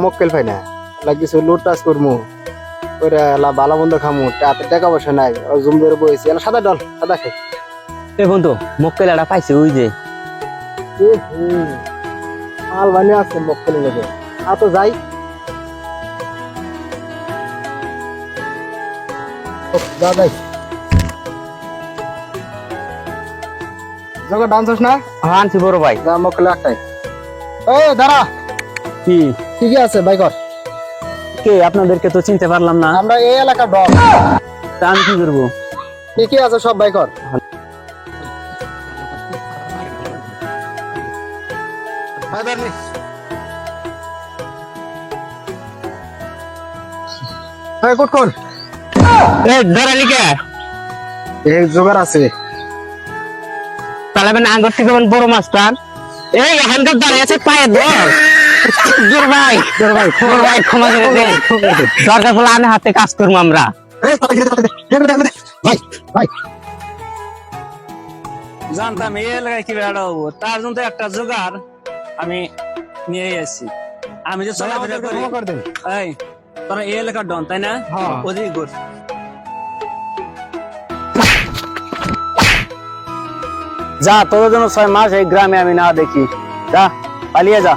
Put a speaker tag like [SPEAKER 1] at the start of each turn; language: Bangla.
[SPEAKER 1] মক্কেল পাই না লাগিছে লুট টাচ করমু ওরা ভালো মন্দ খামু টাকা পয়সা নাই জুম ধরে বইছি এলা সাদা ডল সাদা খাই
[SPEAKER 2] এ বন্ধু মক্কেল একটা পাইছে ওই যে
[SPEAKER 1] মাল বানি আছে মক্কেলের লগে তো যাই যা যাই জগা ডান্স না
[SPEAKER 2] আনছি বড় ভাই।
[SPEAKER 1] যা মক্কেল একটাই এই দাঁড়া
[SPEAKER 2] কি
[SPEAKER 1] ঠিকই আছে ভাই কর
[SPEAKER 2] কে আপনাদেরকে তো চিনতে পারলাম না।
[SPEAKER 1] আমরা এই এলাকার ডল
[SPEAKER 2] তা আমি কি করবো?
[SPEAKER 1] ঠিকই আছে সব ভাই কর কোট কর
[SPEAKER 2] ধরালি কে
[SPEAKER 1] এই জোগাড় আছে
[SPEAKER 2] তাহলে মানে আগর থেকে বড় মাস্টার এই এখানকার দাঁড়িয়ে আছে পায়ে ধর জোর ভাই জোর ভাই ক্ষমা করে দে দরকার হলে আমি হাতে কাজ করবো আমরা।
[SPEAKER 1] ভাই ভাই
[SPEAKER 3] জানতাম এই এলাকায় কি বেড়াবো তার জন্য একটা জোগাড় আমি নিয়ে এসেছি। আমি যে চলাফেরা করি এই তোরা এই এলাকার ডন তাই না? ওদিকে ঘুর।
[SPEAKER 2] যা তোর জন্য 6 মাস এই গ্রামে আমি না দেখি, যা পালিয়ে যা।